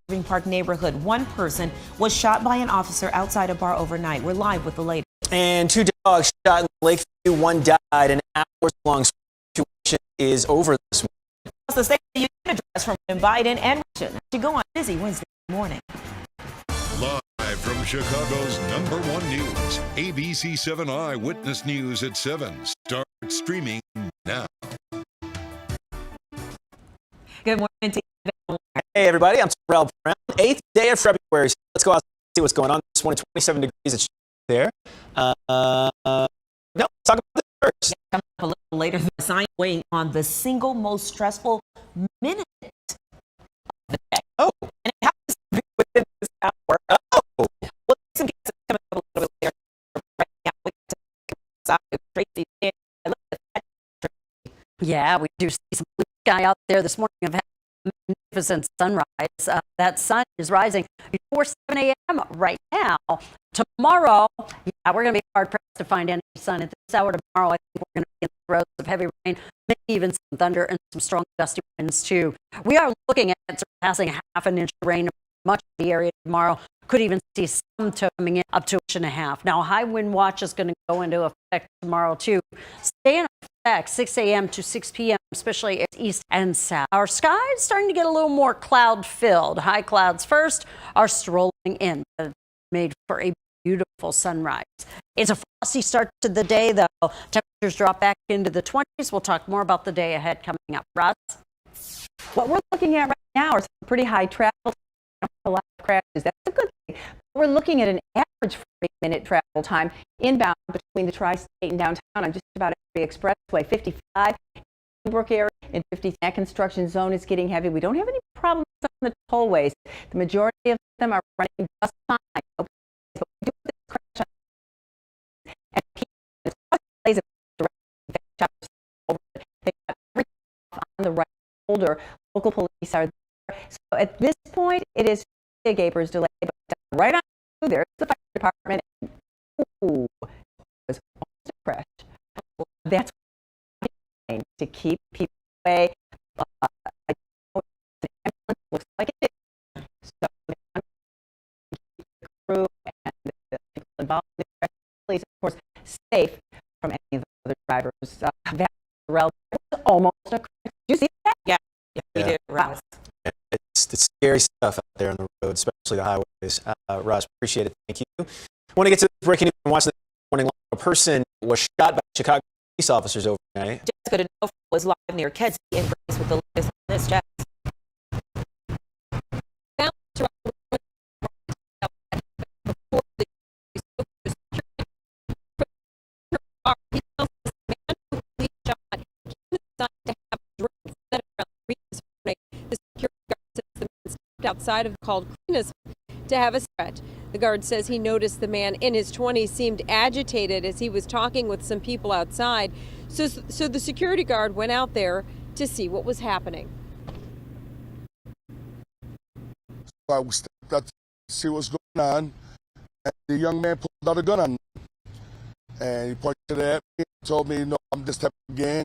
Irving Park neighborhood. One person was shot by an officer outside a bar overnight. We're live with the latest. And 2 dogs shot in Lakeview. 1 died. An hours-long situation is over this morning. The State of the Union address from Biden and Russia to go on busy Wednesday morning. Live from Chicago's #1 news, ABC 7 Eyewitness News at 7. Start streaming now. Good morning to you. Hey, everybody. I'm Terrell Brown. 8th day of February. Let's go out and see what's going on this morning. 27 degrees. It's there. No, let's talk about this first. Coming up a little later, the sign weighing on the single most stressful minute of the day. Oh. And it happens to be within this hour. Oh. Well, some guests coming up a little bit later. Right now, we can take with Tracy. Yeah, we do see some blue sky out there this morning. I've had a magnificent sunrise. That sun is rising before 7 a.m. right now. Tomorrow, yeah, we're going to be hard-pressed to find any sun at this hour tomorrow. I think we're going to be in the throes of heavy rain, maybe even some thunder and some strong gusty winds, too. We are looking at surpassing half an inch of rain in much of the area tomorrow. Could even see some coming in up to 1.5 inches. Now, a high wind watch is going to go into effect tomorrow, too. Stay in effect 6 a.m. to 6 p.m., especially at east and south. Our sky is starting to get a little more cloud-filled. High clouds first are strolling in, made for a beautiful sunrise. It's a frosty start to the day, though. Temperatures drop back into the 20s. We'll talk more about the day ahead coming up. Roz? What we're looking at right now are some pretty high travel times, a lot of crashes. That's a good thing. We're looking at an average 40-minute travel time inbound between the Tri-State and downtown on just about every expressway. 55 Brook area and 50. That construction zone is getting heavy. We don't have any problems on the tollways. The majority of them are running just fine. But we do have this crash and people plays they got everything on the right shoulder. Local police are there. So at this point, it is a Gaper's delay, but right on through there's the fire department. Ooh, it was almost a crash. That's to keep people away. Looks like it is. So keep the crew and the people involved in the police, of course, safe from any of the other drivers. That was almost a crash. Did you see that? Yeah, we did. Roz. It's scary stuff out there on the road, especially the highways. Ross, appreciate it. Thank you. I want to get to the breaking news and watch this morning. A person was shot by Chicago police officers overnight. Jessica DeNovo was live near Kedzie in Grace with the latest on this. Jess. Outside of called Krina's to have a threat. The guard says he noticed the man in his 20s seemed agitated as he was talking with some people outside. So the security guard went out there to see what was happening. I stepped out to see what's going on, and the young man pulled out a gun on me. And he pointed at me and told me, no, I'm this type of gang.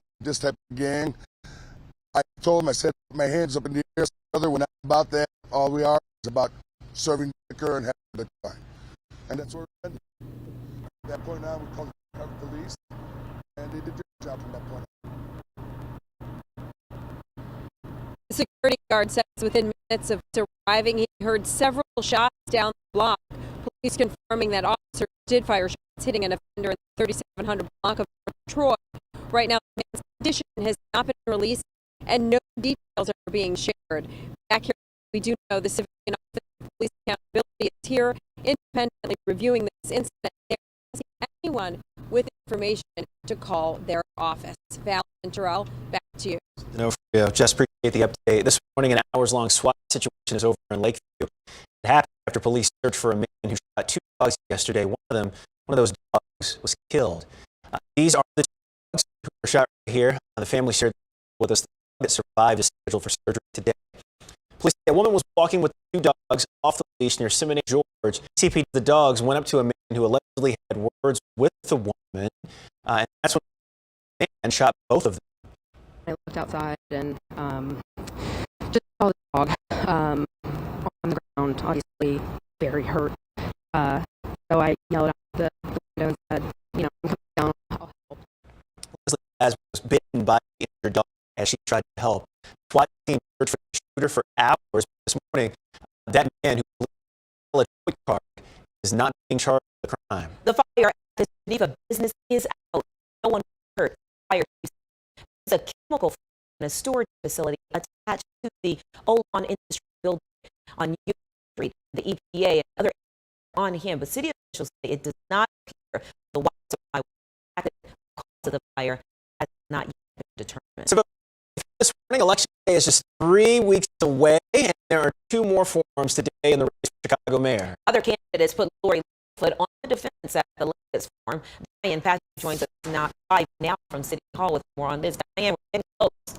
I told him, I said, put my hands up in the air. We're not about that. All we are is about serving liquor and having a good time. And that's where we're ending. At that point on, we called the Chicago police, and they did their job from that point on. The security guard says within minutes of arriving, he heard several shots down the block. Police confirming that officers did fire shots, hitting an offender in the 3700 block of Troy. Right now, the man's condition has not been released, and no details are being shared. Back here, we do know the Civilian Office of Police Accountability is here independently reviewing this incident. They're asking anyone with information to call their office. Val and Terrell, back to you. No, just appreciate the update. This morning, an hours-long SWAT situation is over in Lakeview. It happened after police searched for a man who shot 2 dogs yesterday. One of those dogs was killed. These are the 2 dogs who were shot right here. The family shared with us. That survived is scheduled for surgery today. Police say a woman was walking with 2 dogs off the leash near Seminary George. CP, the dogs went up to a man who allegedly had words with the woman, and that's when the man shot both of them. I looked outside and just saw the dog on ground, obviously very hurt. So I yelled out the window and said, you know, I'm coming down. I'll help. Leslie As was bitten by the injured dog as she tried to help. SWAT team searched for the shooter for hours this morning. That man who stole a Detroit car is not being charged with the crime. The fire at the Geneva business is out. No one hurt. Fire is a chemical in a storage facility attached to the Olon Industry building on Union Street. The EPA and other on him, but city officials say it does not appear the widespread cause of the fire has not yet been determined. So this morning, election day is just 3 weeks away, and there are 2 more forums today in the race for Chicago mayor. Other candidates put Lori Lightfoot on the defense at the latest forum. Diane Patrick joins us now from City Hall with more on this. Diane, we're getting close.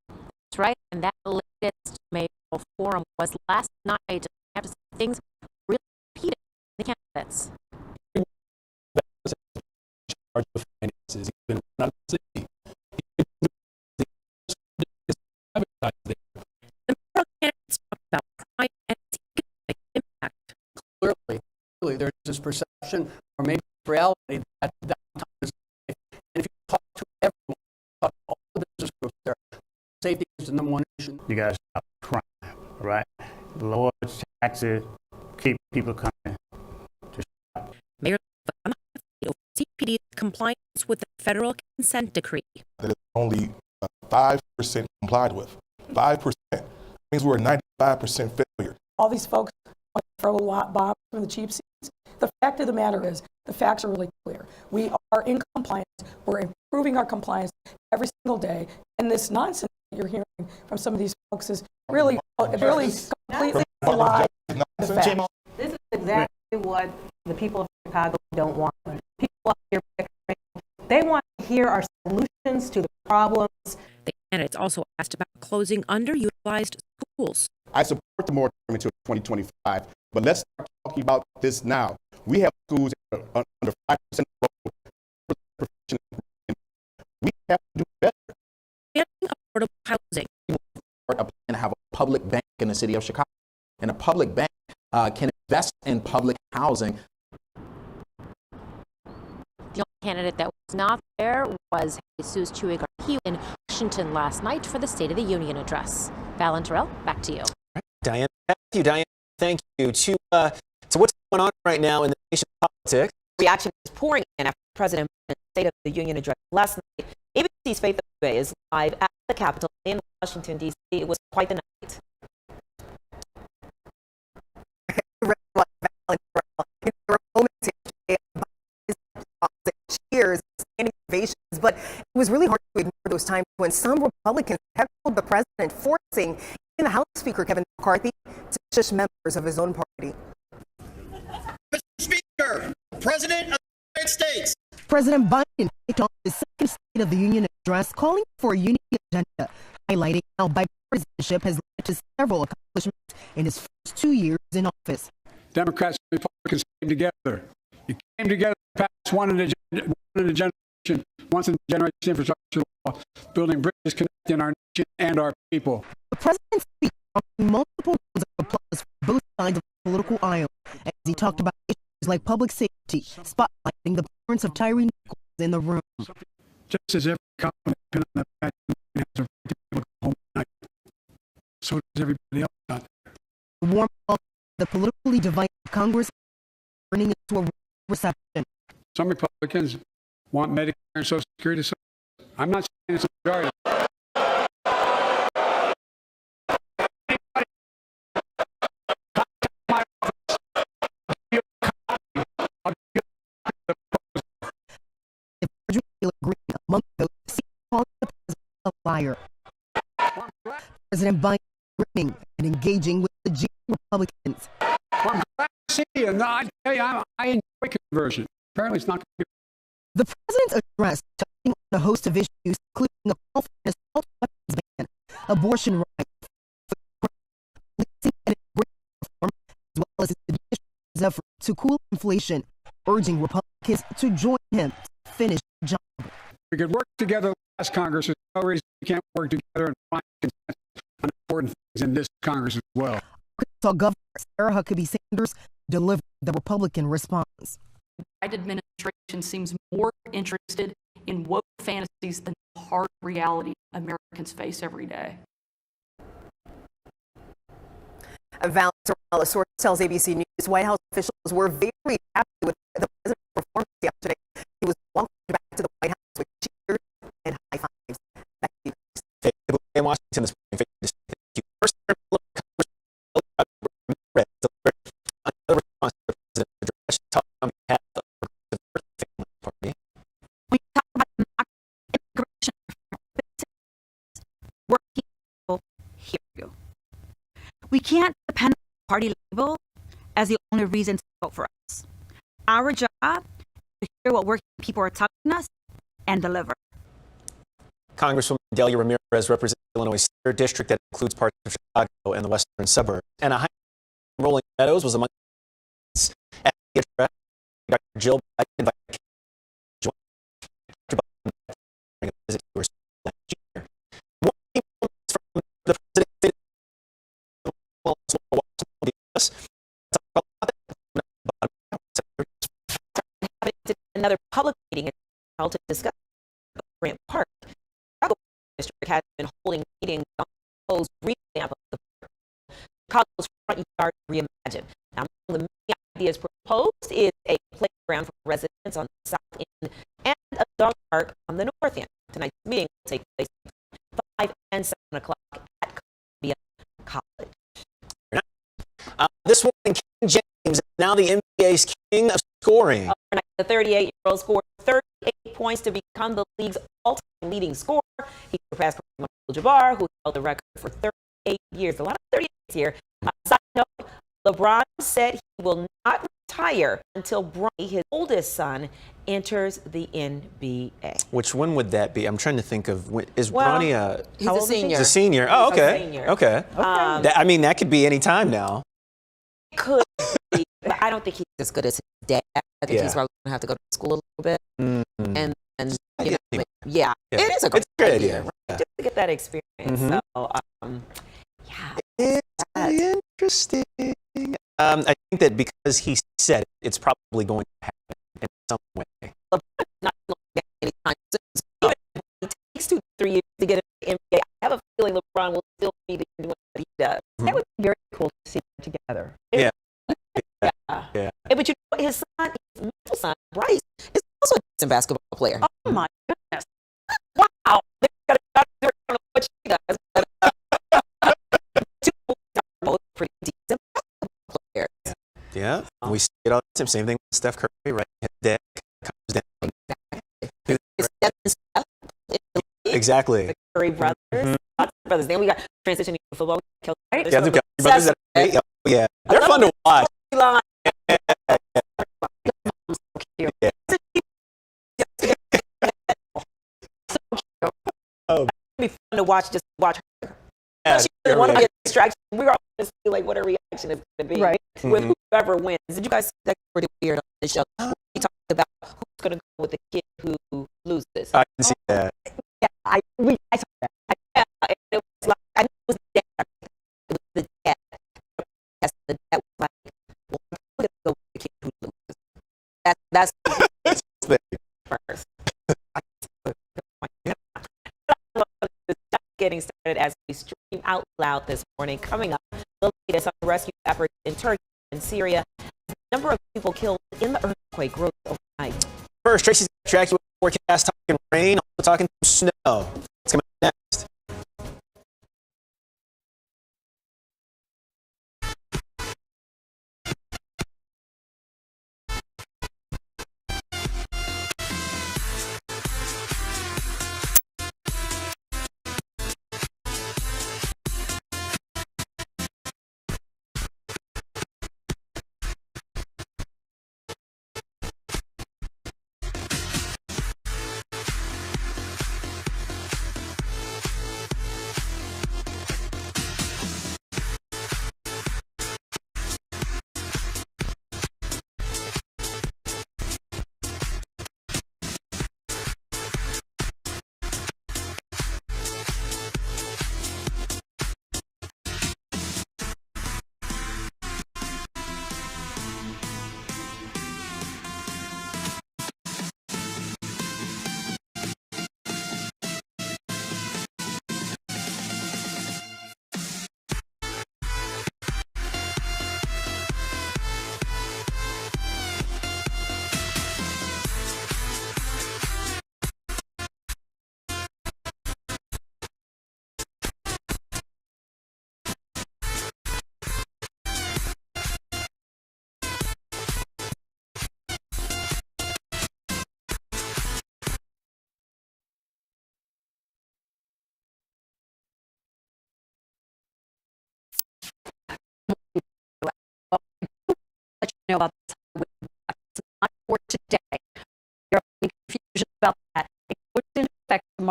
That's right, and that latest mayoral forum was last night. I have to say things really repeated the candidates. Charge of finances, even not the city. The mayoral candidates talked about crime and its economic impact. Clearly, there's this perception, or maybe reality, that downtown is safe. And if you talk to everyone, talk to all the business groups there, safety is the #1 issue. You got to stop crime, right? Lower taxes, keep people coming. Mayor CPD's compliance with the federal consent decree. That is only 5% complied with. 5% means we're a 95% failure. All these folks want to throw a lot bombs from the cheap seats. The fact of the matter is, the facts are really clear. We are in compliance. We're improving our compliance every single day. And this nonsense that you're hearing from some of these folks is really completely lie. This is exactly what the people of Chicago don't want. People up here, they want to hear our solutions to the problems. The candidates also asked about closing underutilized schools. I support the moratorium until 2025, but let's start talking about this now. We have schools that are under 5% enrolled. We have to do better. Expanding affordable housing. And have a public bank in the city of Chicago. And a public bank can invest in public housing. The only candidate that was not there was Jesus Chuy-Garcia in Washington last night for the State of the Union address. Val and Terrell, back to you. Diane, thank you. To what's going on right now in the nation's politics? Reaction is pouring in after President Biden's State of the Union address last night. ABC's Faith Away is live at the Capitol in Washington, D.C. It was quite the night. Cheers, standing ovations, but it was really hard to ignore those times when some Republicans heckled the president, forcing even the House Speaker Kevin McCarthy to shush members of his own party. Mr. Speaker, President of the United States. President Biden kicked off his second State of the Union address, calling for a unity agenda, highlighting how bipartisanship has led to several accomplishments in his first 2 years in office. Democrats and Republicans came together. You came together to pass one in a generation, once in a generation infrastructure law, building bridges connecting our nation and our people. The president's speech prompted multiple rounds of applause from both sides of the political aisle as he talked about issues like public safety, spotlighting the parents of Tyree Nichols in the room. Just as every cop on the back has a right to be able to go home at night, so does everybody else out there. The warm up the politically divided Congress turning into a reception. Some Republicans want Medicare and Social Security. So I'm not saying it's a majority. Among those calling the president a liar. President Biden grinning and engaging with the G Republicans. I'm glad to see you. No, I tell you, I enjoy conversion. Apparently, it's not going to be. The president's address touching on a host of issues, including a call for an assault weapons ban, abortion rights, policing and reform, as well as his effort to cool inflation, urging Republicans to join him to finish the job. We could work together last Congress. There's no reason we can't work together and find consensus on important things in this Congress as well. thought Governor Sarah Huckabee Sanders delivered the Republican response. The Biden administration seems more interested in woke fantasies than the hard reality Americans face every day. Valenzuela, a source tells ABC News White House officials were very happy with the president's performance yesterday. He was welcomed back to the White House with cheers and high fives. Back to you. In Washington this morning, first another response to the president talking on behalf of the family party. We talk about immigration working people hear you. We can't depend on the party label as the only reason to vote for us. Our job is to hear what working people are telling us and deliver. Congresswoman Delia Ramirez represents Illinois' 3rd district that includes parts of Chicago and the western suburbs. And a high Rolling Meadows was among the at the address. Dr. Jill Biden invited Dr. Biden a visit to her last year. More people from the president another public meeting to discuss Grant Park. Chicago District has been holding meetings on the proposed revamp of the park. Chicago's front yard reimagined. Now, among the many ideas proposed is a playground for residents on the south end and a dog park on the north end. Tonight's meeting will take place at 5 and 7 o'clock at Columbia College. This morning, King James is now the NBA's king of scoring. The 38-year-old scored 38 points to become the league's all-time leading scorer. He surpassed Kareem Abdul-Jabbar, who held the record for 38 years. A lot of 38 here. Side note, LeBron said he will not retire until Bronny, his oldest son, enters the NBA. Which one would that be? I'm trying to think of. Is Well, Bronny a? he's a senior. He's a senior. Oh, He's a okay. senior. Okay. I mean, that could be any time now. Could be, but I don't think he's as good as his dad. I think he's probably going to have to go to school a little bit. And you know, yeah, it is a great idea. Right? Just to get that experience. So, yeah. It's really interesting. I think that because he said it, it's probably going to happen in some way. Not anytime soon. It takes 2 to 3 years to get an NBA. I have a feeling LeBron will still be doing what he does. That would be very cool to see them together. Yeah. Yeah. But you know what? His son, his middle son, Bryce, is also a decent basketball player. Oh my goodness. Wow. They got I don't know what she does, but two are both pretty decent basketball players. Yeah. We see it all the time. Same thing with Steph Curry, right? His dad comes down. Exactly. The Curry brothers. Lots of brothers. Then we got transitioning to football. Right? Yeah, the brothers. Yeah. They're fun to watch. Oh, it'd be fun to watch. Just watch her. Yeah, she doesn't want to get distracted. We're all going to see like what her reaction is going to be, right? With whoever wins. Did you guys see that pretty weird on the show? We talked about who's going to go with the kid who loses. I can see that. Yeah, I saw that. Yeah, and it was like I knew it was the dad. It was the dad. Yes, the dad was like, well, I'm going to go with the kid who loses. That's first. Getting started as we stream out loud this morning. Coming up, the latest on the rescue efforts in Turkey and Syria. The number of people killed in the earthquake grows overnight. First, Tracy's got tracked with forecast talking rain, also talking snow. It's coming up next.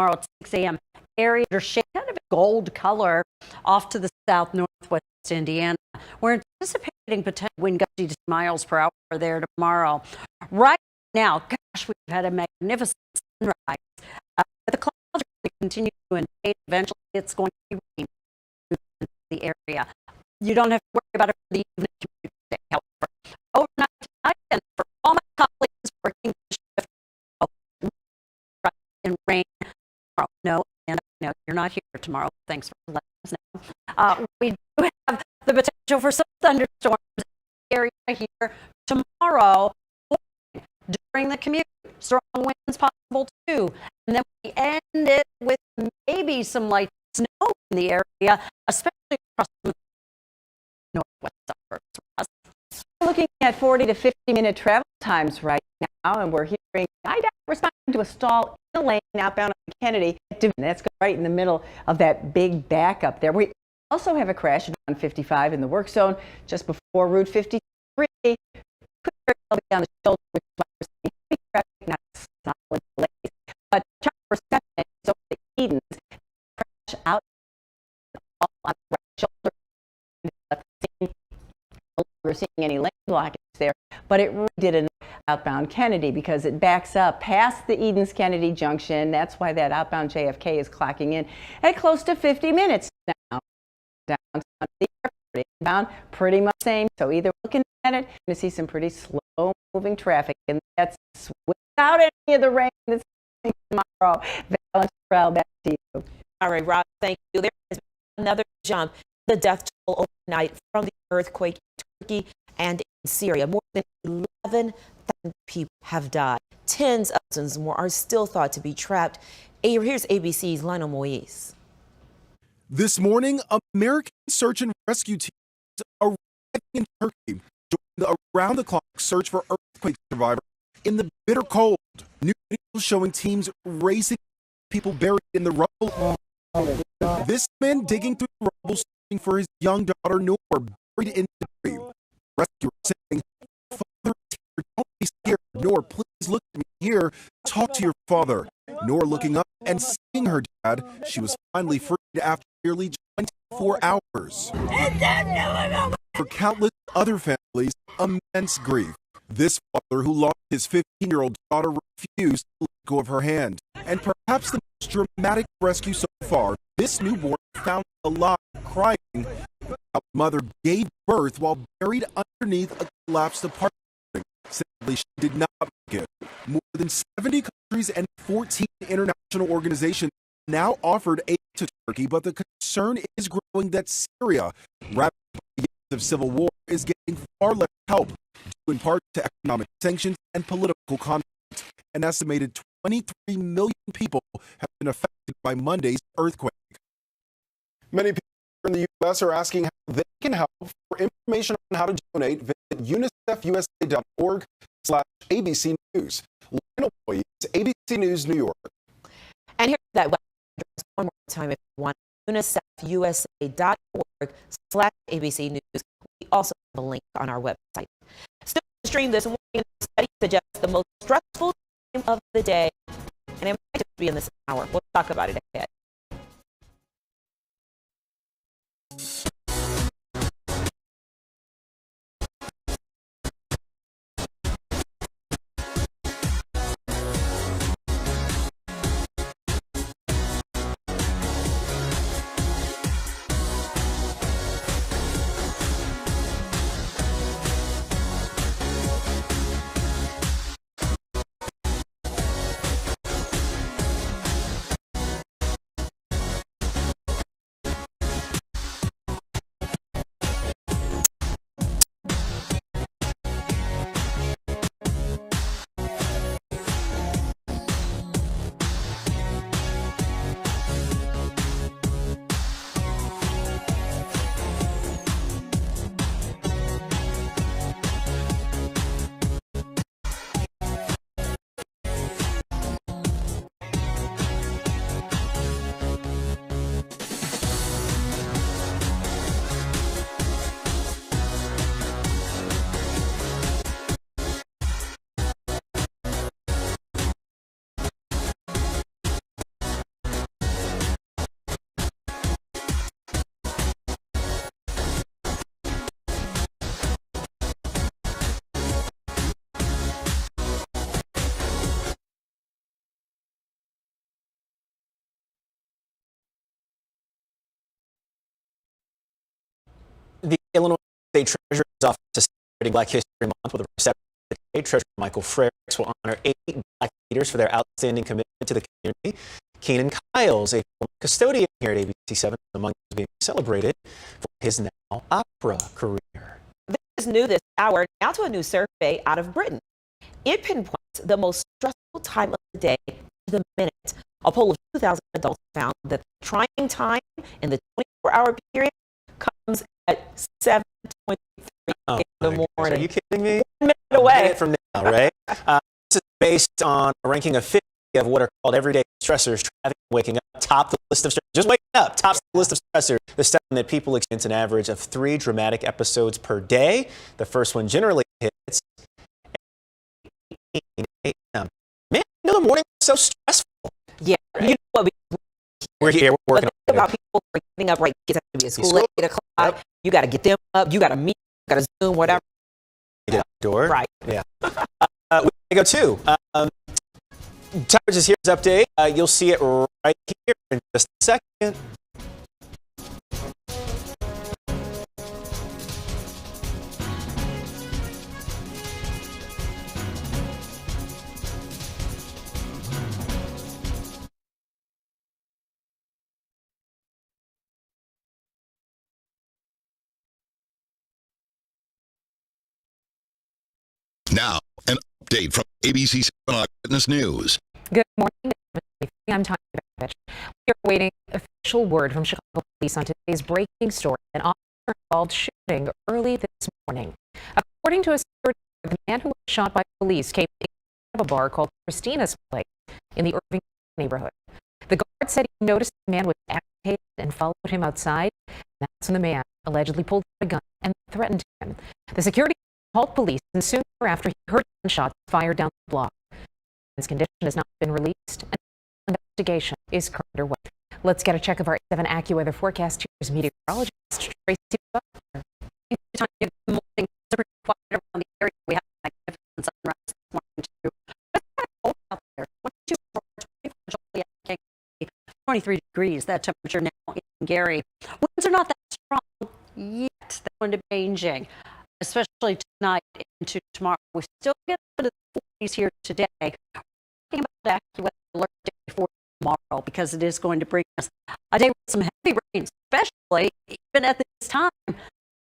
tomorrow at 6 a.m. Area shade kind of a gold color off to the south northwest Indiana. We're anticipating potential wind gusts to miles per hour there tomorrow. Right now, gosh, we've had a magnificent sunrise. But the clouds are going to continue to invade. Eventually, it's going to be raining in the area. You don't have to worry about it for the evening commute today, however. Overnight tonight, and for all my colleagues working the shift in rain tomorrow. No, and I know you're not here tomorrow. Thanks for letting us know. We do have the potential for some thunderstorms in the area here tomorrow during the commute. Strong winds possible too. And then we end it with maybe some light snow in the area, especially across the northwest suburbs. We're looking at 40 to 50-minute travel times right now, and we're hearing IDOT responding to a stall in the lane outbound on Kennedy. That's right in the middle of that big backup there. We also have a crash on 55 in the work zone just before Route 53. Could very well be down the shoulder, which is why we're seeing heavy traffic, not solid delays. But Chopper 7 is over the Edens. Crash out on the right shoulder. We're seeing any lane blockage there, but it really did outbound Kennedy because it backs up past the Edens Kennedy Junction. That's why that outbound JFK is clocking in at close to 50 minutes now. Downtown the airport, inbound, pretty much the same. So either looking at it, you're going to see some pretty slow moving traffic, and that's without any of the rain that's coming tomorrow. Valentrell, back to you. All right, Rob, thank you. There has been another jump, the death toll overnight from the earthquake in Turkey and in Syria. More than 11,000 people have died. Tens of thousands more are still thought to be trapped. Here's ABC's Lionel Moise. This morning, American search and rescue teams arriving in Turkey joined the around-the-clock search for earthquake survivors in the bitter cold. New videos showing teams racing people buried in the rubble. This man digging through the rubble searching for his young daughter Noor, buried in debris. Rescuers saying, "Father, don't be scared. Noor, please look at me here. Talk to your father." Noor looking up and seeing her dad. She was finally freed after nearly 24 hours. For countless other families, immense grief. This father who lost his 15-year-old daughter refused to let go of her hand. And perhaps the most dramatic rescue so far, this newborn found alive, crying. A mother gave birth while buried underneath a collapsed apartment. Sadly, she did not make it. More than 70 countries and 14 international organizations now offered aid to Turkey, but the concern is growing that Syria, wrapped by years of civil war, is getting far less help, due in part to economic sanctions and political conflict. An estimated 23 million people have been affected by Monday's earthquake. Many people in the U.S. are asking how they can help. For information on how to donate, visit unicefusa.org/ABC News. Lionel Boyce, ABC News, New York. And here's that website address one more time if you want, unicefusa.org/ABC News. We also have a link on our website. Still to stream this morning, study suggests the most stressful time of the day, and it might just be in this hour. We'll talk about it ahead. The Illinois State Treasurer's Office is celebrating Black History Month with a reception today. Treasurer Michael Frericks will honor 8 Black leaders for their outstanding commitment to the community. Keenan Kyles, a former custodian here at ABC 7, among those being celebrated for his now opera career. This is new this hour. Now to a new survey out of Britain. It pinpoints the most stressful time of the day to the minute. A poll of 2,000 adults found that the trying time in the 24-hour period comes at 7:23 in the morning. Gosh, are you kidding me? 1 minute away. A minute from now, right? This is based on a ranking of 50 of what are called everyday stressors. Traffic, waking up, top the list of stressors. Just waking up, tops the list of stressors. The study that people experience an average of 3 dramatic episodes per day. The first one generally hits 8 a.m. Man, you know, the morning was so stressful. Yeah, right? You know what? We're here, we're working on it. About people getting up, right? Kids have to be at school at 8 o'clock. Yep. You got to get them up. You got to meet. You got to Zoom, whatever. Get out the door. Right. Yeah. We go too. Temperatures here's update. You'll see it right here in just a second. Now, an update from ABC 7 Eyewitness News. Good morning. I'm Tanya Bavich. We are awaiting official word from Chicago police on today's breaking story. An officer involved shooting early this morning. According to a security guard, the man who was shot by police came out of a bar called Christina's Place in the Irving neighborhood. The guard said he noticed the man was agitated and followed him outside. That's when the man allegedly pulled out a gun and threatened him. The security called police, and soon thereafter he heard gunshots fired down the block. His condition has not been released, and investigation is currently underway. Let's get a check of our 7 AccuWeather forecast. Here's meteorologist Tracy Butler. Good morning. It's pretty quiet around the area. We have a magnificent sunrise this morning too. It's kind of cold out there. 23 degrees, that temperature now in Gary. Winds are not that strong yet. They're going to be changing, especially tonight into tomorrow. We still get into the 40s here today. We're talking about AccuWeather alert day for tomorrow because it is going to bring us a day with some heavy rain, especially even at this time.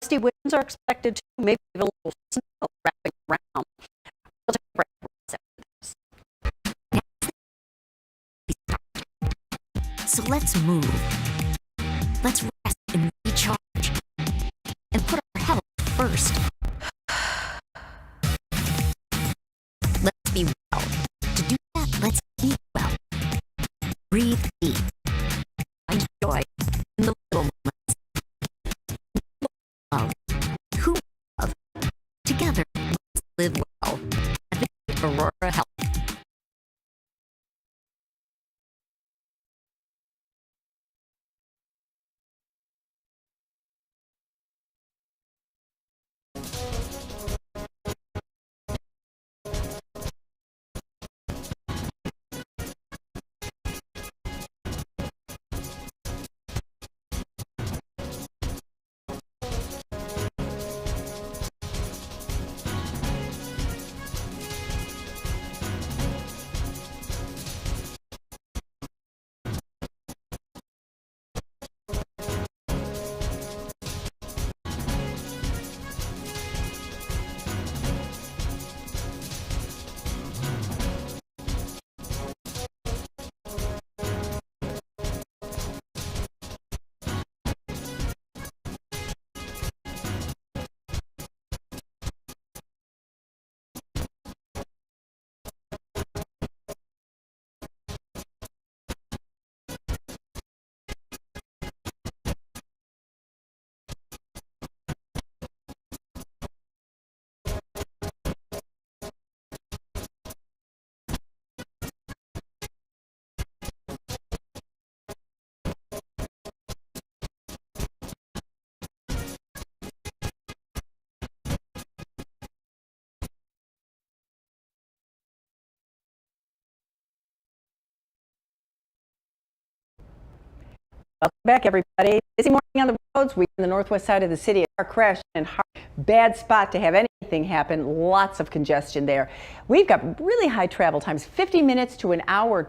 Gusty winds are expected to maybe even a little snow wrapping around. We'll take a break. So let's move. Let's rest and recharge. And put our health first. Let's be well. To do that, let's eat well. Breathe deep. Find joy in the little moments. Love. Who love? Together, let's live well. Advocate Aurora Health. Back, everybody. Busy morning on the roads. We're on the northwest side of the city. A car crash and bad spot to have anything happen. Lots of congestion there. We've got really high travel times, 50 minutes to an hour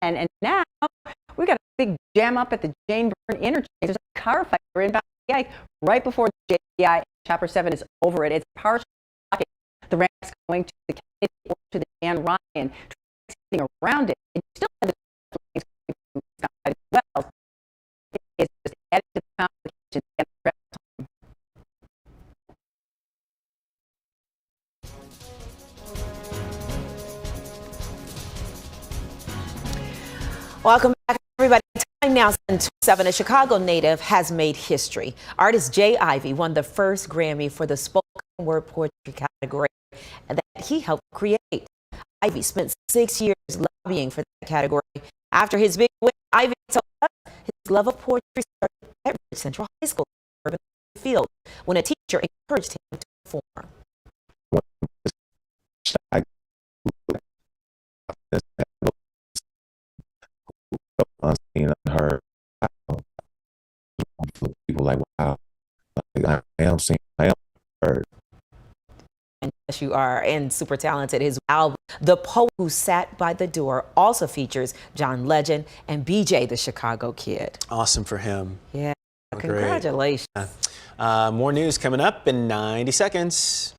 10. And now we've got a big jam up at the Jane Byrne interchange. There's a car fire inbound right before the JBI Chopper 7 is over it. It's partially blocking the ramps going to the Kennedy or to the Dan Ryan. Traffic around it. It still has the well. It's just added to the complication. Welcome back, everybody. Time now, 7. A Chicago native has made history. Artist Jay Ivey won the first Grammy for the spoken word poetry category that he helped create. Ivey spent 6 years lobbying for that category. After his big win, Ivey told us his love of poetry started at Ridge Central High School in Urban Field when a teacher encouraged him to perform. Unseen, unheard. People like, wow, like, I am seen, I am heard. And yes, you are, and super talented. His album, The Poet Who Sat by the Door, also features John Legend and BJ, the Chicago Kid. Awesome for him. Yeah, Great. congratulations. More news coming up in 90 seconds.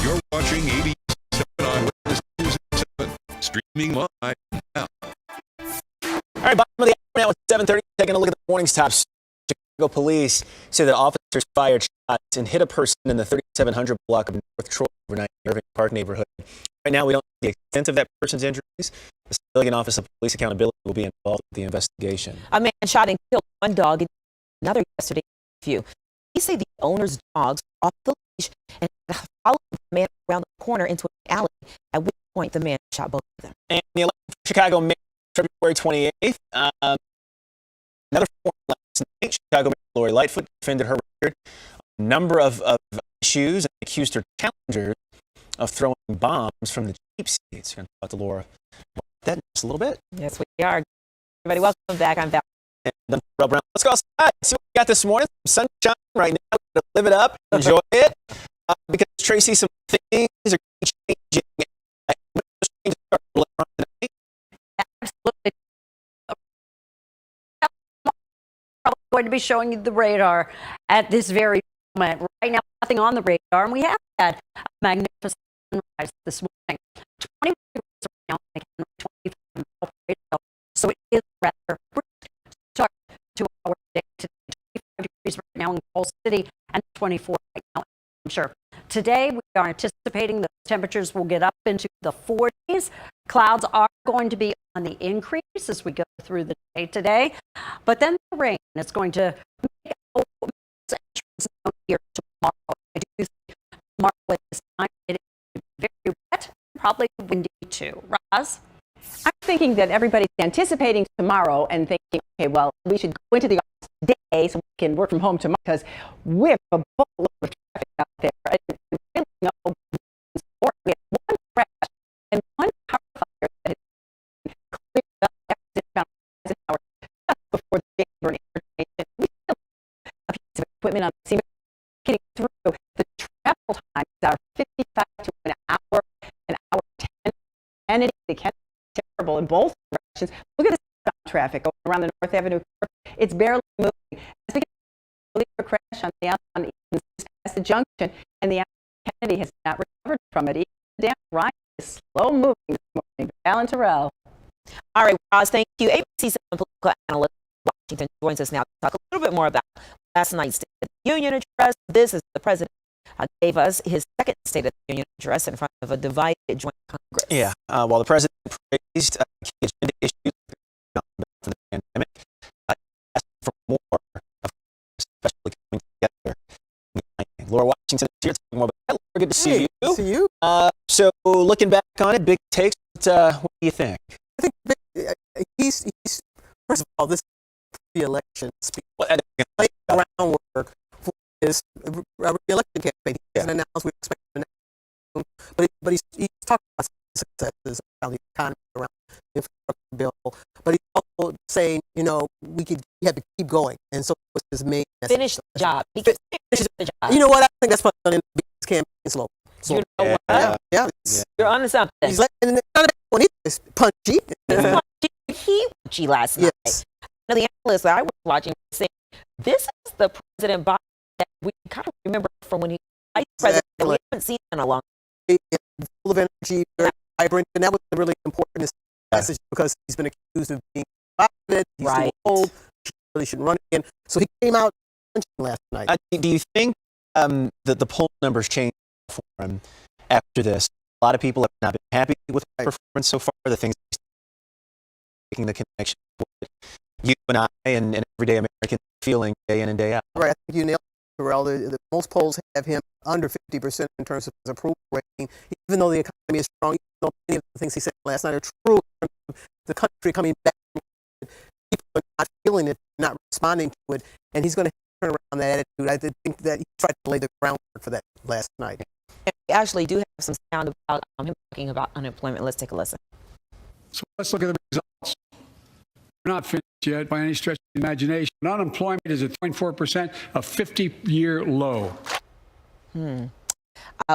You're watching ABC 7 Eyewitness News at 7, streaming live now. All right, bottom of the hour now at 7:30. Taking a look at the morning's top. Chicago police say that officers fired shots and hit a person in the 3700 block of North Troy overnight in Irving Park neighborhood. Right now, we don't know the extent of that person's injuries. The Civilian Office of Police Accountability will be involved with the investigation. A man shot and killed one dog and another yesterday in View. They say the owner's dogs were off the leash and followed the man around the corner into an alley, at which point the man shot both of them. And the election for Chicago Mayor, February 28th. Another forum last night. Chicago Mayor Lori Lightfoot defended her record on a number of issues and accused her challengers of throwing bombs from the cheap seats. We're going to talk to Laura about that in just a little bit. Yes, we are. Everybody, welcome back. I'm Val. And I'm Brown. Let's go outside. See what we got this morning. Some sunshine right now. We're gonna live it up, enjoy it. Because Tracy, some things are changing. Absolutely. Probably going to be showing you the radar at this very moment. Right now, nothing on the radar, and we have had a magnificent sunrise this morning. 20 degrees right now, 25, so it is rather brisk start to our day today. 25 degrees right now in Coal City and 24 right now. I'm sure. Today, we are anticipating that temperatures will get up into the 40s. Clouds are going to be on the increase as we go through the day today. But then the rain is going to make here tomorrow. I do think tomorrow at this time it is very wet, probably windy too. Roz? I'm thinking that everybody's anticipating tomorrow and thinking, okay, well, we should go into the office today so we can work from home tomorrow because we have a boatload of traffic out there. And we really know we have one crash and one car fire that has cleared up about hours just before the January interchange. We still have a piece of equipment on the scene getting through. The travel times are 55 to an hour 10. And it can be terrible in both directions. Look at the traffic going around the North Avenue curve. It's barely moving. As we get a crash on the Eastern past the junction, and the Kennedy has not recovered from it. Even the damn ride is slow moving this morning. Alan Terrell. All right, Roz, thank you. ABC 7 political analyst Washington joins us now to talk a little bit more about last night's State of the Union address. This is the president gave us his second State of the Union address in front of a divided joint Congress. Yeah, while the president praised key agenda issues for the pandemic, asked for more, especially coming together. Laura Washington is here to talk more about that. Laura, good to see you. Good to see you. So looking back on it, big takes. What do you think? I think he's first of all, this pre-election speech, laying groundwork for his re-election campaign. He hasn't announced we expect him to announce, but he's talking about successes around the economy, around the infrastructure bill. But he's also saying, you know, we have to keep going, and so what's his main message? Finish the job. Finish the job. You know what? I think that's probably his campaign slogan. You know what? Yeah. You're onto something. He's like, and not one is punchy. Punchy last night. Now, the analysts that I was watching were saying, this is the President Biden that we kind of remember from when he was vice president that we haven't seen in a long time. Full of energy, very vibrant, and that was really important message because he's been accused of being violent, he's too old, he really shouldn't run again. So he came out last night. Do you think that the poll numbers changed for him after this? A lot of people have not been happy with his performance so far. The things making the connection with you and I and everyday Americans feeling day in and day out. Right. I think you nailed it, Terrell. Most polls have him under 50% in terms of his approval rating, even though the economy is strong, even though many of the things he said last night are true. The country coming back, people are not feeling it, not responding to it, and he's going to turn around that attitude. I think that he tried to lay the groundwork for that last night. We actually do have some sound about him talking about unemployment. Let's take a listen. So let's look at the results. We're not finished yet by any stretch of the imagination. Unemployment is at 0.4%, a 50-year low.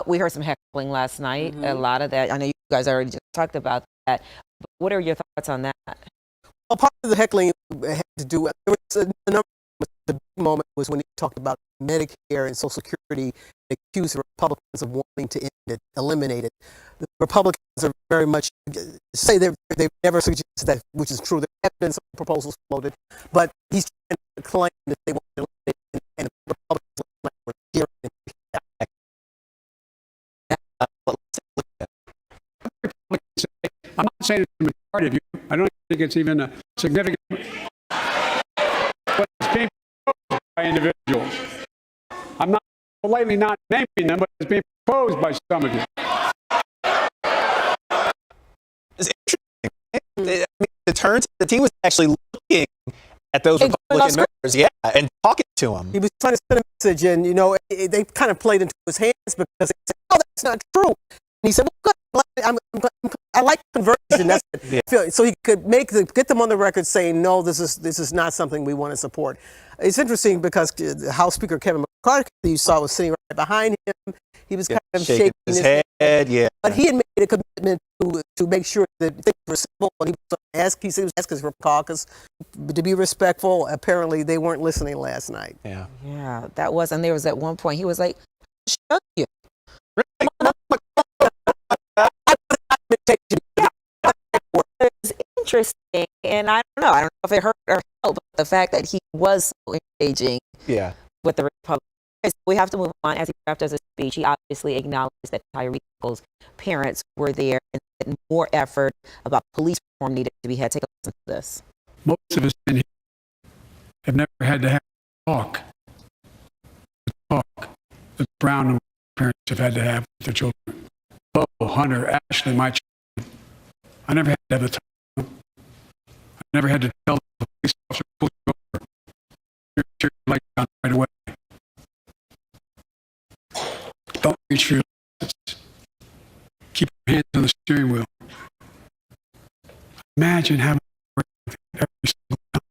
We heard some heckling last night. A lot of that. I know you guys already just talked about that. But what are your thoughts on that? Well, part of the heckling had to do with the number. The big moment was when he talked about Medicare and Social Security, accused the Republicans of wanting to end it, eliminate it. The Republicans are very much say they've never suggested that, which is true. There have been some proposals floated, but he's trying to claim that they want to eliminate it, and the Republicans were cheering him. I'm not saying it's the majority of you. I don't think it's even a significant. But it's being proposed by individuals. I'm not politely not naming them, but it's being proposed by some of you. It's interesting. It turns that he was actually looking at those Republican members, and talking to them. He was trying to send a message, and you know, they kind of played into his hands because they said, "Oh, that's not true." And he said, "Well, good. I like conversion." That's it. So he could get them on the record saying, "No, this is not something we want to support." It's interesting because House Speaker Kevin McCarthy, you saw, was sitting right behind him. He was kind of shaking his head. But he had made a commitment to make sure that things were civil. And he was asking for caucus to be respectful. Apparently, they weren't listening last night. Yeah, that was. And there was at one point he was like, "Shut you." It's interesting, and I don't know if it hurt or helped, but the fact that he was so engaging with the Republicans. We have to move on. As he wrapped up his speech, he obviously acknowledged that Tyreek's parents were there and that more effort about police reform needed to be had. Take a listen to this. Most of us in here have never had to have a talk. The talk that Brown and parents have had to have with their children. Oh, Hunter, Ashley, my children. I never had to have the talk I never had to tell the police officer to pull you over. Turn your light down right away. Don't reach for your license. Keep your hands on the steering wheel. Imagine having to work with it every single time.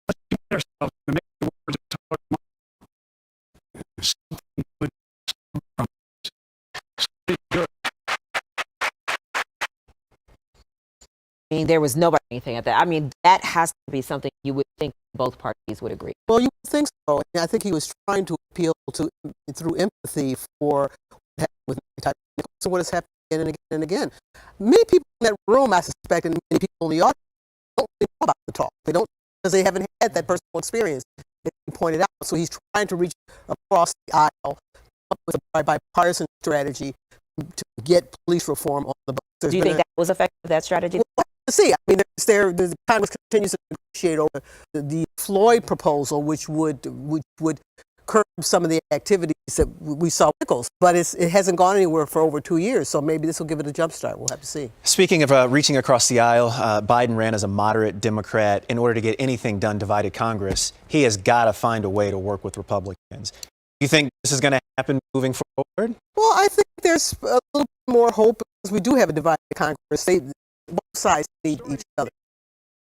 Let's keep ourselves to make the words of tomorrow. Something good. Something good. I mean, there was nobody anything at that. I mean, that has to be something you would think both parties would agree. Well, you would think so. And I think he was trying to appeal to through empathy for what happened with type so what has happened again and again and again. Many people in that room, I suspect, and many people in the audience don't really know about the talk. They don't because they haven't had that personal experience that he pointed out. So he's trying to reach across the aisle with a bipartisan strategy to get police reform on the books. Do you think that was effective, that strategy? Well, let's see. I mean, the Congress continues to negotiate over the Floyd proposal, which would curb some of the activities that we saw with Nichols, but it hasn't gone anywhere for over 2 years. So maybe this will give it a jump start. We'll have to see. Speaking of Reaching across the aisle, Biden ran as a moderate Democrat. In order to get anything done, divided Congress, he has got to find a way to work with Republicans. Do you think this is going to happen moving forward? Well, I think there's a little bit more hope because we do have a divided Congress. Both sides need each other.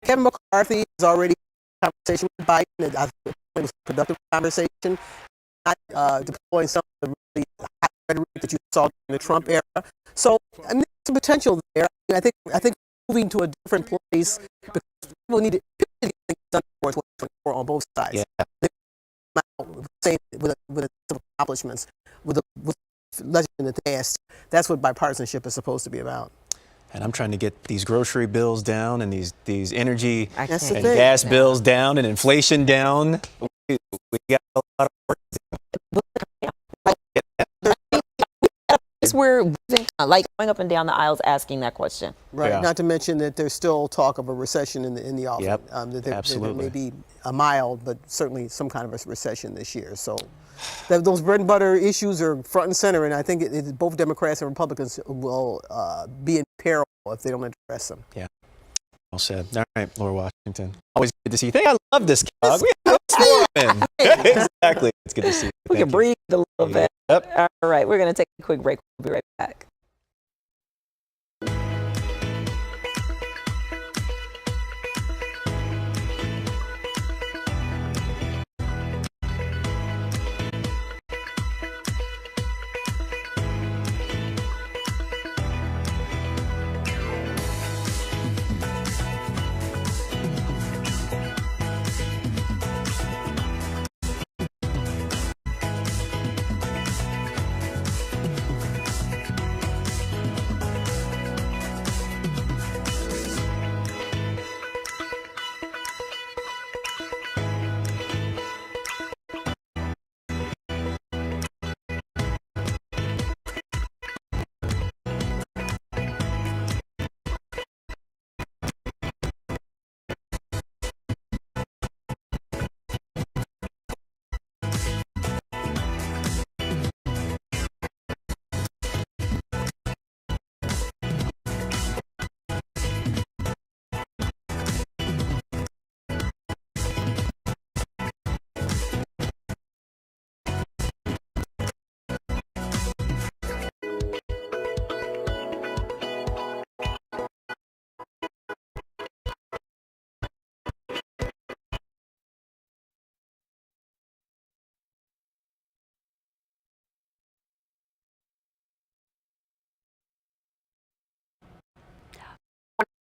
Kevin McCarthy has already had a conversation with Biden. I think it was a productive conversation, not deploying some of the really high rhetoric that you saw in the Trump era. So I mean, there's a potential there. I think moving to a different place because people need to get things done towards 2024 on both sides. Yeah. With some accomplishments, with legend in the past. That's what bipartisanship is supposed to be about. And I'm trying to get these grocery bills down and these energy and gas bills down and inflation down. We got a lot of work to do. We're like going up and down the aisles asking that question. Right. Yeah. Not to mention that there's still talk of a recession in the office. Yep. There may be a mild, but certainly some kind of a recession this year. So those bread and butter issues are front and center, and I think both Democrats and Republicans will be in peril if they don't address them. Yeah. Well said. All right, Laura Washington. Always good to see you. I love this dog. Exactly. It's good to see you. We can breathe a little bit. Yep. All right, we're going to take a quick break. We'll be right back.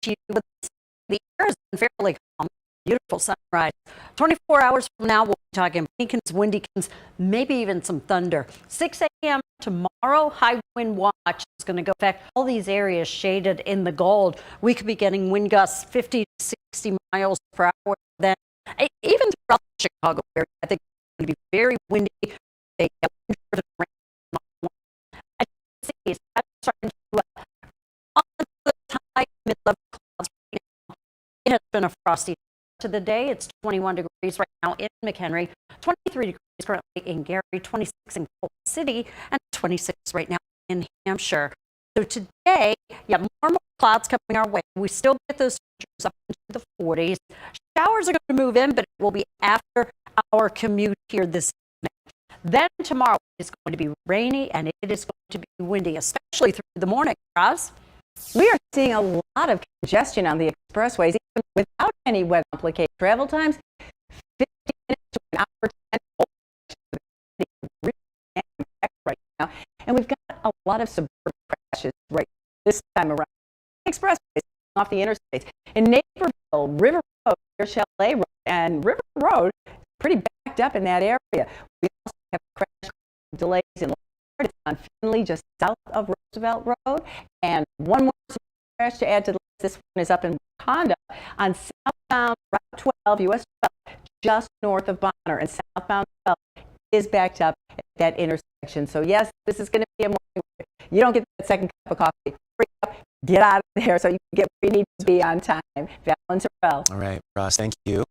The air has been fairly calm. Beautiful sunrise. 24 hours from now, we'll be talking Beacons, Windykins, maybe even some thunder. 6 a.m. tomorrow, high wind watch is going to go affect all these areas shaded in the gold. We could be getting wind gusts 50 to 60 miles per hour. Then, even throughout the Chicago area, I think it's going to be very windy. It has been a frosty to the day. It's 21 degrees right now in McHenry, 23 degrees currently in Gary, 26 in Coal City, and 26 right now in Hampshire. So today, more and more clouds coming our way. We still get those temperatures up into the 40s. Showers are going to move in, but it will be after our commute here this evening. Then tomorrow is going to be rainy and it is going to be windy, especially through the morning. Roz? We are seeing a lot of congestion on the expressways, even without any weather complicated travel times. 50 minutes to an hour, 10 right now. And we've got a lot of suburban crashes right this time around. Expressways off the interstates. In Naperville, River Road, near Chalet Road, and River Road is pretty backed up in that area. We also have crash delays in it's on Finley, just south of Roosevelt Road. And one more crash to add to the list. This one is up in Honda on southbound Route 12, US 12, just north of Bonner. And southbound 12 is backed up at that intersection. So yes, this is going to be a morning where you don't get that second cup of coffee. Hurry up, get out of there so you can get where you need to be on time. Valenterell. All right, Ross, thank you.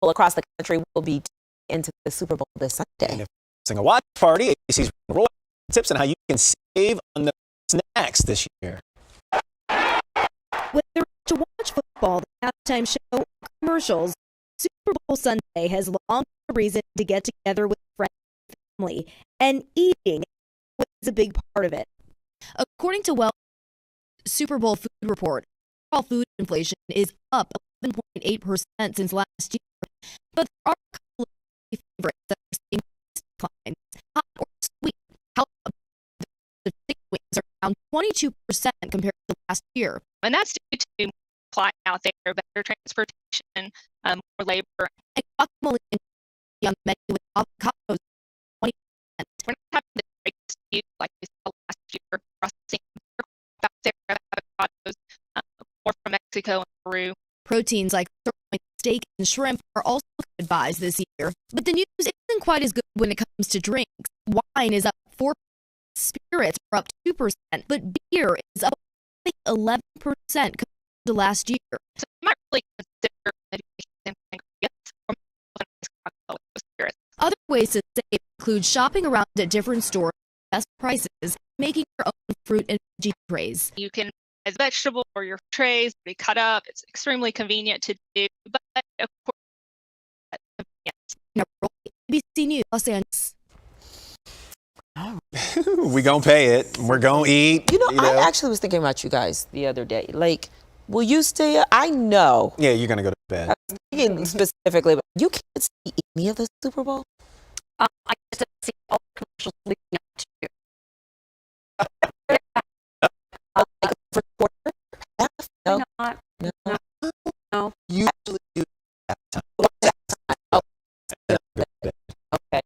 Well, across the country will be into the Super Bowl this Sunday. A watch party, ABC's Roy tips on how you can save on the snacks this year. Whether to watch football, the halftime show, or commercials, Super Bowl Sunday has long been a reason to get together with friends and family, and eating is a big part of it. According to Super Bowl food report, overall food inflation is up 11.8% since last year, but there are a couple of favorites that are seeing declines. Hot or sweet, the chicken wings are down 22% compared to last year. And that's due to supply out there, better transportation, more labor. And guacamole on the menu with avocados, 20%. We're not having the great dispute like we saw last year. Processing out there avocados, more from Mexico and Peru. Proteins like sirloin, steak, and shrimp are also advised this year. But the news isn't quite as good when it comes to drinks. Wine is up 4%, spirits are up 2%, but beer is up 11% compared to last year. So you might really consider spirits. Other ways to save include shopping around at different stores at best prices, making your own fruit and veggie trays. You can as vegetable or your trays be cut up. It's extremely convenient to do, but of course, ABC News, Los Angeles. We gonna pay it. We're gonna eat. You know, I actually was thinking about you guys the other day. Like, will you stay up? I know. Yeah, you're gonna go to bed. I was thinking specifically, but you can't see any of the Super Bowl. I just see all the commercials leading up to you. Like for quarter, half? No. Not. No. No. Usually do Okay.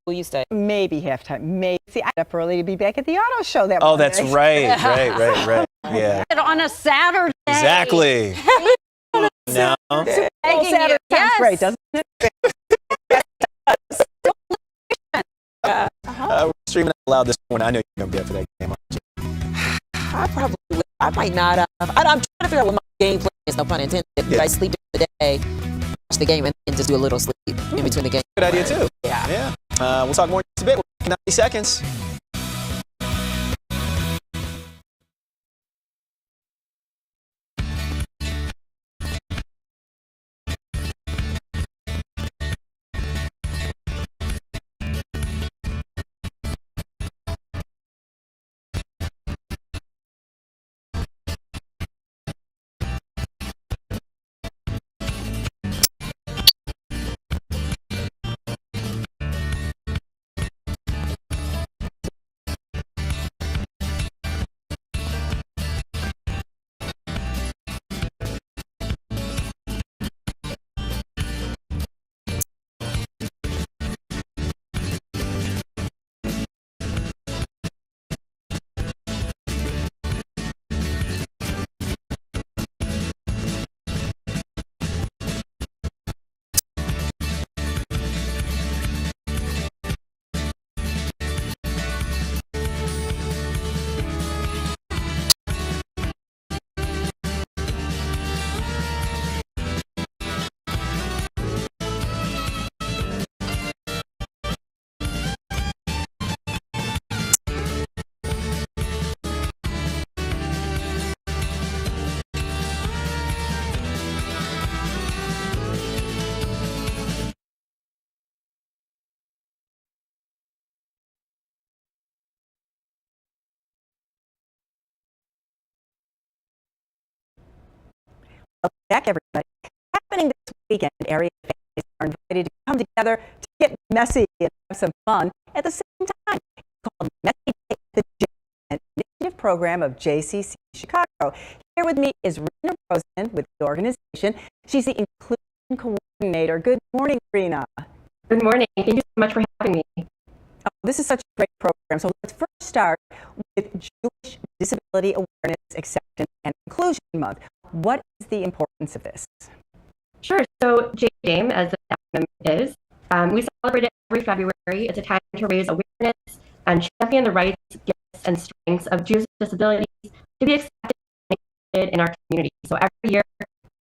Will you stay? Maybe halftime. Maybe. See, I got up early to be back at the auto show that Oh, Monday. that's right. Yeah. On a Saturday. Exactly. No. Oh, Saturday sounds great, doesn't it? We're streaming out loud this morning. I know you're gonna be up for that game. I probably would. I might not. I'm trying to figure out what my game plan is. No pun intended. Do I sleep during the day, watch the game, and just do a little sleep in between the games? Good idea too. Yeah. We'll talk more in just a bit. We'll take 90 seconds. Welcome back, everybody. Happening this weekend, area families are invited to come together to get messy and have some fun at the same time. It's called Messy Day at the Gym, an initiative program of JCC Chicago. Here with me is Rena Rosen with the organization. She's the inclusion coordinator. Good morning, Rena. Good morning. Thank you so much for having me. Oh, this is such a great program. So let's first start with Jewish Disability Awareness, Acceptance, and Inclusion Month. What is the importance of this? Sure. So JDAME, as the acronym is, we celebrate it every February. It's a time to raise awareness and champion the rights, gifts, and strengths of Jews with disabilities to be accepted and included in our community. So every year,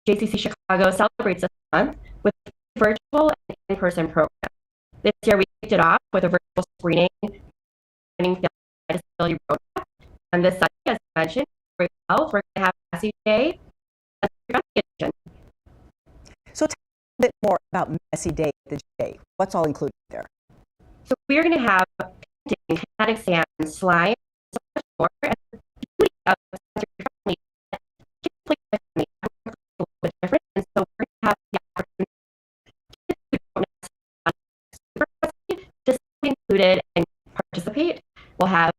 JCC Chicago celebrates this month with a virtual and in-person program. This year, we kicked it off with a virtual screening, disability roadmap. And this Sunday, as I mentioned, we're going to have a Messy Day. So tell me a bit more about Messy Day at the J. What's all included there? So we're going to have painting, kinetic sand, slime, so much more. And the beauty of sensory friendly kids play differently, a little bit different. And so we're going to have the opportunity to be included and participate. We'll have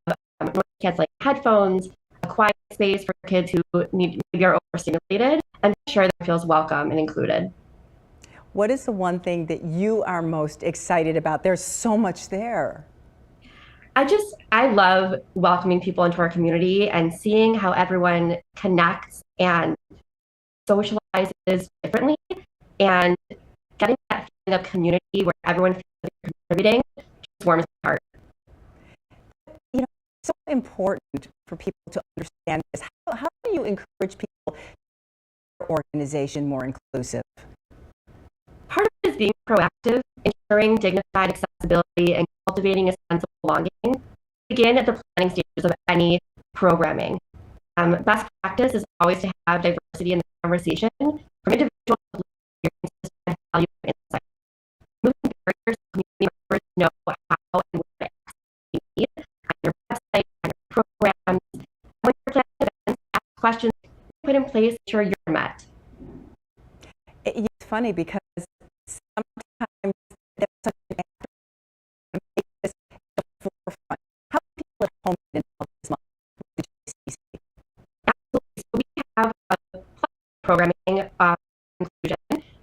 kids like headphones, a quiet space for kids who maybe are overstimulated, and ensure that it feels welcome and included. What is the one thing that you are most excited about? There's so much there. I love welcoming people into our community and seeing how everyone connects and socializes differently, and getting that feeling of community where everyone feels like they're contributing just warms my heart. You know, it's so important for people to understand this. How do you encourage people to make your organization more inclusive? Part of it is being proactive, ensuring dignified accessibility, and cultivating a sense of belonging. Begin at the planning stages of any programming. Best practice is always to have diversity in the conversation from individuals with experiences and value and insight. Moving barriers, community members know how and what they need on your website, on your programs. When you're planning events, ask questions put in place to ensure you're met. It's funny because sometimes there's such an effort to make this the forefront. How do people at home get involved this month with the JCC? Absolutely. So we have a programming inclusion.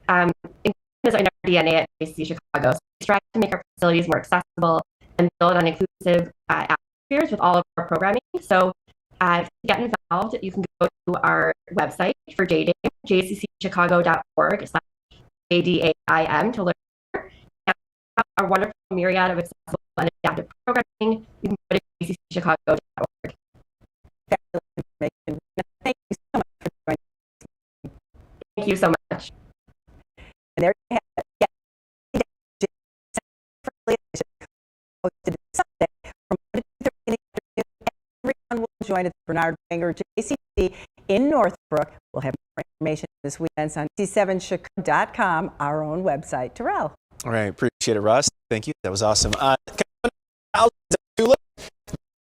Inclusion is in our DNA at JCC Chicago. So we strive to make our facilities more accessible and build on inclusive atmospheres with all of our programming. So to get involved, you can go to our website for JDAIM, jccchicago.org/ADAIM to learn more. And our wonderful myriad of accessible and adaptive programming. You can go to jccchicago.org. Thank you so much for joining us. Thank you so much. And there you have it. Hosted Sunday from 1 to 3 in the afternoon. Everyone will join at the Bernard Wenger JCC in Northbrook. We'll have more information on this weekend on c7chicago.com, our own website. Terrell. All right, appreciate it, Russ. Thank you. That was awesome. The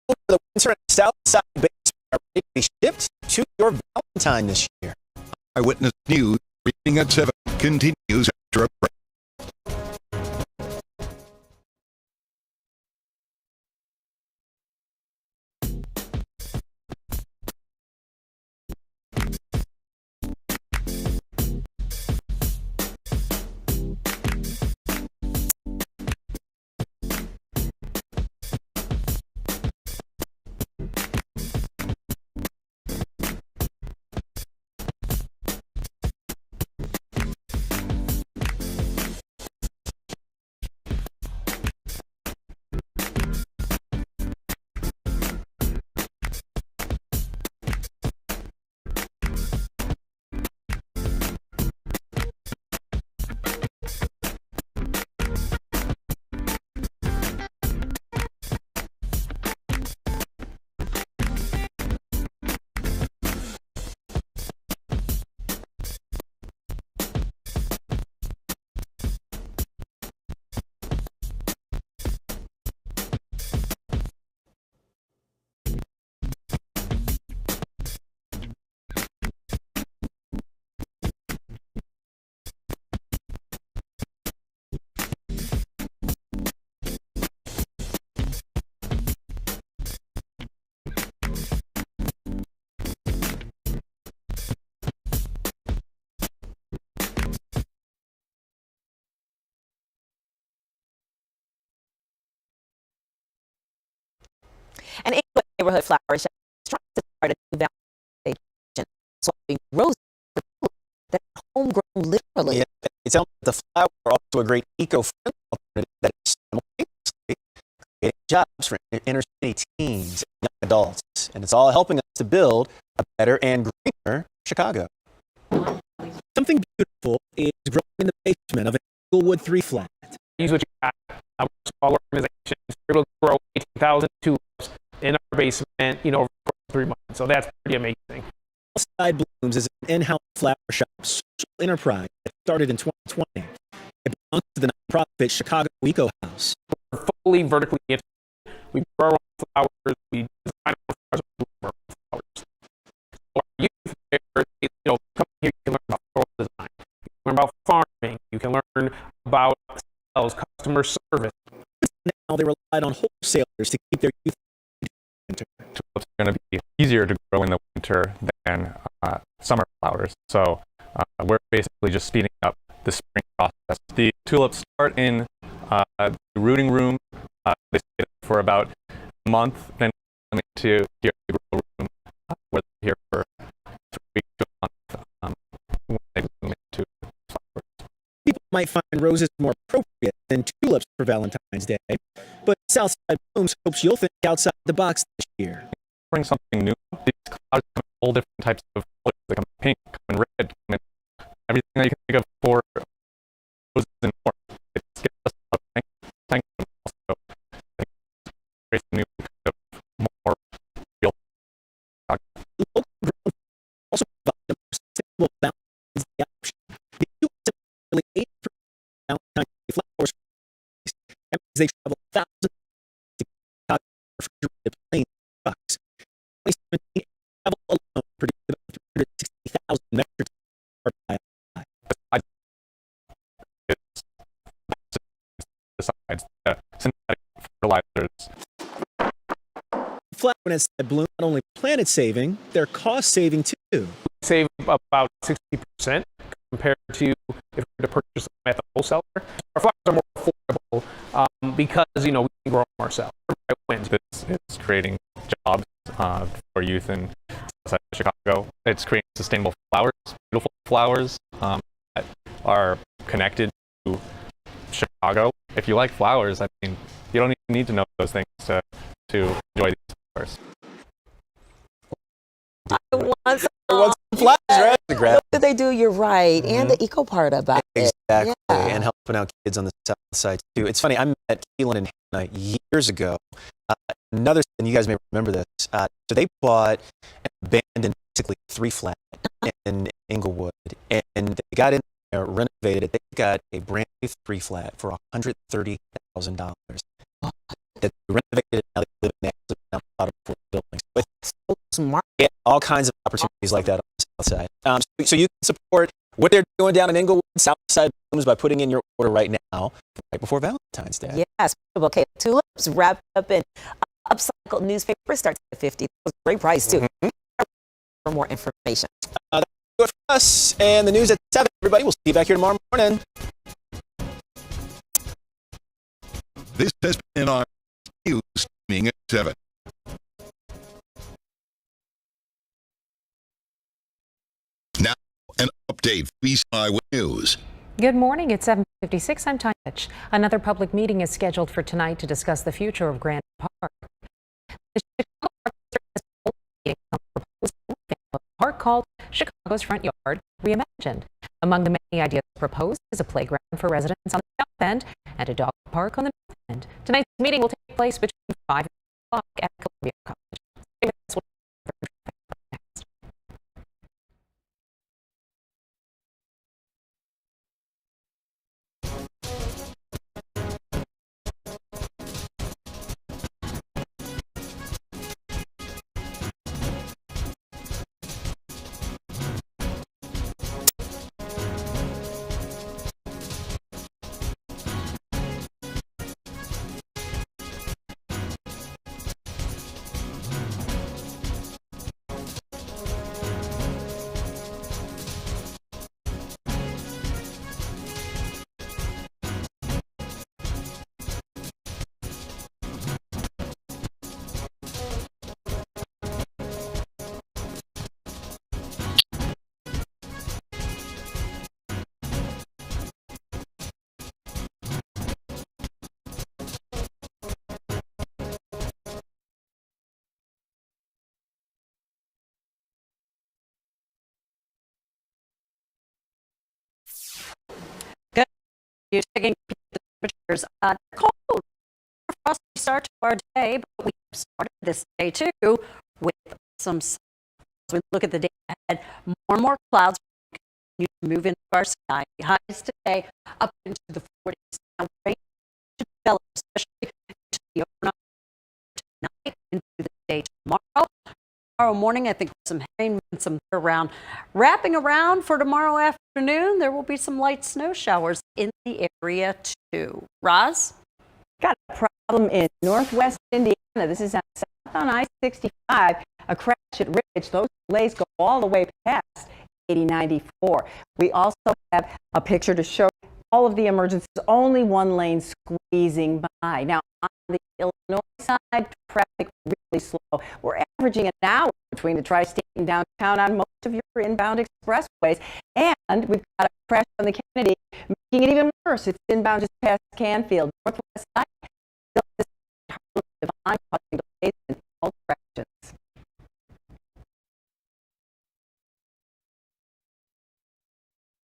winter and south side base are ready to be shipped to your Valentine this year. Eyewitness News, reading at 7, continues after a break. An Englewood neighborhood flower shop is trying to start a new Valentine's Day tradition, swapping roses for tulips that are homegrown literally. Yeah, it's out the flowers are also a great eco-friendly alternative that is simultaneously creating jobs for inner city teens and young adults. And it's all helping us to build a better and greener Chicago. Something beautiful is growing in the basement of an Englewood 3 flat. Use what you got. Our small organization is able to grow 18,000 tulips in our basement, over 3 months. So that's pretty amazing. Outside Blooms is an in-house flower shop social enterprise that started in 2020. It belongs to the nonprofit Chicago Eco House. We're fully vertically integrated. We grow our own flowers. We design our flowers. We bloom our own flowers. So our youth there, come here, you can learn about floral design. You can learn about farming. You can learn about sales, customer service. Now they relied on wholesalers to keep their youth winter. Tulips are going to be easier to grow in the winter than summer flowers. So we're basically just speeding up the spring process. The tulips start in the rooting room. They stay there for about a month, then to here the grow room, where they're here for 3 weeks to a month when they bloom into flowers. People might find roses more appropriate than tulips for Valentine's Day, but Southside Blooms hopes you'll think outside the box this year. Bring something new. These clouds come in all different types of colors. They come in pink, come in red, come in everything that you can think of for roses and more. It's gives us a thank you. Also, I think it's a new kind of more real. Local growers also provide a more sustainable Valentine's Day option. They do typically 8 Valentine's Day flowers. That means they travel thousands to Chicago refrigerated plain trucks. 2017 travel alone produced about 360,000 metric tons by Besides synthetic fertilizers. Flower and Inside Bloom not only planet saving, they're cost saving too. We save about 60% compared to if we were to purchase them at the wholesaler. Our flowers are more affordable because we can grow them ourselves. It's creating jobs for youth in Southside Chicago. It's creating sustainable flowers, beautiful flowers that are connected to Chicago. If you like flowers, you don't even need to know those things to enjoy these flowers. I want some flowers, right? What did they do? You're right. And the eco part about it. Exactly. Yeah. And helping out kids on the south side too. It's funny, I met Keelan and Hannah years ago. Another, and you guys may remember this, so they bought an abandoned, basically 3 flat in Englewood, and they got in there, renovated it. They got a brand new 3 flat for $130,000. They renovated it, now they live in the bottom 4 buildings. So smart. Yeah, all kinds of opportunities like that on the south side. So you can support what they're doing down in Englewood, Southside Blooms, by putting in your order right now, right before Valentine's Day. Yes. Okay. Tulips wrapped up in upcycled newspaper starts at $50. That was a great price too. For more information. That's it for us and the news at 7. Everybody, we'll see you back here tomorrow morning. This has been our news streaming at 7. Now, an update. BBC Eyewitness News. Good morning. It's 7:56. I'm Tanya Mitch. Another public meeting is scheduled for tonight to discuss the future of Grand Park. The Chicago Park District has proposed a park called Chicago's Front Yard Reimagined. Among the many ideas proposed is a playground for residents on the south end and a dog park on the north end. Tonight's meeting will take place between 5 and 6 o'clock at Columbia College. you taking temperatures. Cold, frosty start to our day, but we started this day too with some sun. As we look at the day ahead, more and more clouds continue to move into our sky. Highs today up into the 40s. Now, rain to develop, especially into the overnight tonight into the day tomorrow. Tomorrow morning, I think some rain and some around. Wrapping around for tomorrow afternoon, there will be some light snow showers in the area too. Roz? Got a problem in northwest Indiana. This is south on I-65. A crash at Ridge. Those delays go all the way past 8094. We also have a picture to show all of the emergencies. Only one lane squeezing by. Now, on the Illinois side, traffic really slow. We're averaging an hour between the tri-state and downtown on most of your inbound expressways. And we've got a crash on the Kennedy, making it even worse. It's inbound just past Canfield. Northwest side, Divine